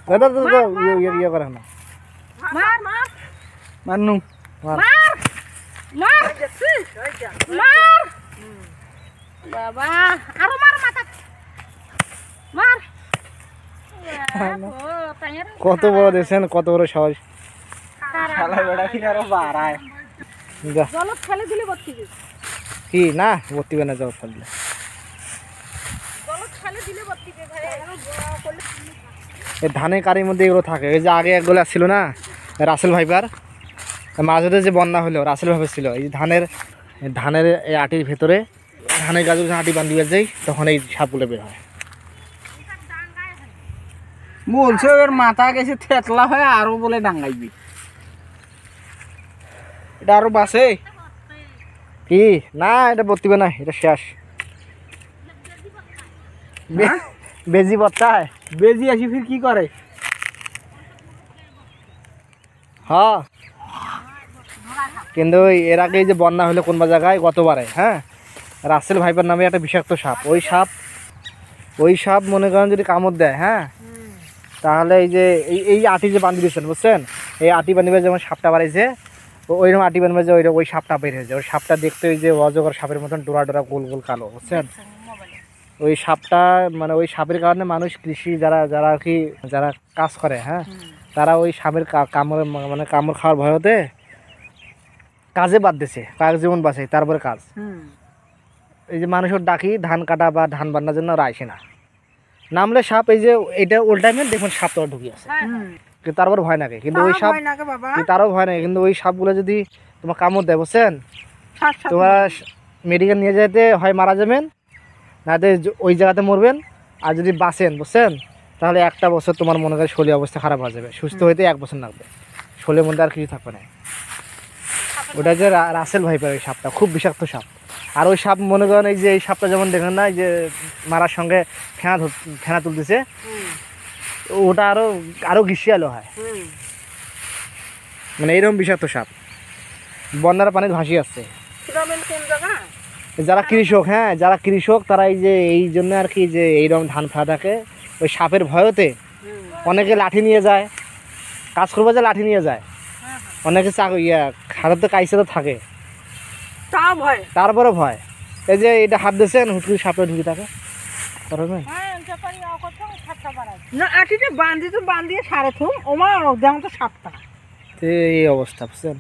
দাদা দাদা ইয়ে করে না মান্নু বাবা আরো মার মাথা মার কত বড় দেখছেন, কত বড় সাহস। জলত ফেলে দিলে বত্তিবে কি না বত্তিবে না, জলত ফেললে এই ধানের কারির মধ্যে এগুলো থাকে। এই যে আগে একগুলো ছিল না রাসেল ভাইপার, মাঝে যে বন্যা হলো রাসেল ভাইপার ছিল। এই ধানের ধানের এই আটির ভেতরে ধানের গাছ আটি বান্ধিয়ে যাই, তখন এই সাপগুলো বের হয়। বলছে ওর মাথা গেছে থেতলা হয়ে আরো বলে ডাঙ্গাইবি। এটা আরো বাসে কি না, এটা বত্তিবে না, এটা শেষ। বেজি বত্তায় বেজি আসি ফির কি করে? হ্যাঁ, কিন্তু এর আগে যে বন্যা হলো কোন জায়গায় গতবারে, হ্যাঁ, রাসেল ভাইপার নামে একটা বিষাক্ত সাপ। ওই সাপ মনে করেন যদি কামড় দেয়, হ্যাঁ, তাহলে এই যে এই আটি যে বান্ধি দিচ্ছেন বুঝছেন, এই আটি বান্ধিবে যেমন সাপটা বাড়াইছে, ওইরকম আটি বান্ধবে যে ওই সাপটা বের হয়েছে। ওই সাপটা দেখতে ওই যে অজগর সাপের মতন ডোরা ডোরা গোল গোল কালো, বুঝছেন। ওই সাপটা মানে ওই সাপের কারণে মানুষ কৃষি যারা আর কি যারা কাজ করে, হ্যাঁ, তারা ওই সাপের কামড় মানে কামড় খাওয়ার ভয়তে কাজে বাদ দিছে, কাজ যেমন বাঁচে তারপরে কাজ। এই যে মানুষের ডাকি ধান কাটা বা ধান বান্নার জন্য ওরা আসে না, নামলে সাপ এই যে এটা উল্টাইমেন দেখুন সাপ তো ঢুকে আছে, কিন্তু তারপর ভয় নাকি। কিন্তু ওই সাপ তারও ভয় নাকি, কিন্তু ওই সাপগুলো যদি তোমার কামড় দেয় বুঝছেন, তোমার মেডিকেল নিয়ে যেতে হয় মারা যাবেন, না ওই জায়গাতে মরবেন। আর যদি বাঁচেন বুঝছেন, তাহলে একটা বছর তোমার মনে করে শরীর অবস্থা খারাপ হয়ে যাবে, সুস্থ হইতে 1 বছর লাগবে, শরীরের মধ্যে আর কিছু থাকবে না। ওটা যে রাসেল ভাইপার, ওই সাপটা খুব বিষাক্ত সাপ। আর ওই সাপ মনে করেন এই যে এই সাপটা যেমন দেখেন না, যে মারার সঙ্গে ফেনা তুলতেছে, ওটা আরো ঘিসিয়ালো হয়, মানে এইরকম বিষাক্ত সাপ বন্যার পানিতে ভাসি আসছে। যারা কৃষক, হ্যাঁ, যারা কৃষক তারা এই জন্য আর কি যে এইরকম ধান ফেলা থাকে, ওই সাপের ভয়তে অনেকে লাঠি নিয়ে যায়, কাজ করবো যে লাঠি নিয়ে যায়, অনেকে হাতে কাইসে তো থাকে, তারপরে ভয়। এই যে এটা হাত দিয়েছেন হুটকুরি সাপে ঢুকে থাকে, বান্ধিয়ে সারে থুম ওমা দেখো তো সাপটা এই অবস্থা বুঝছেন।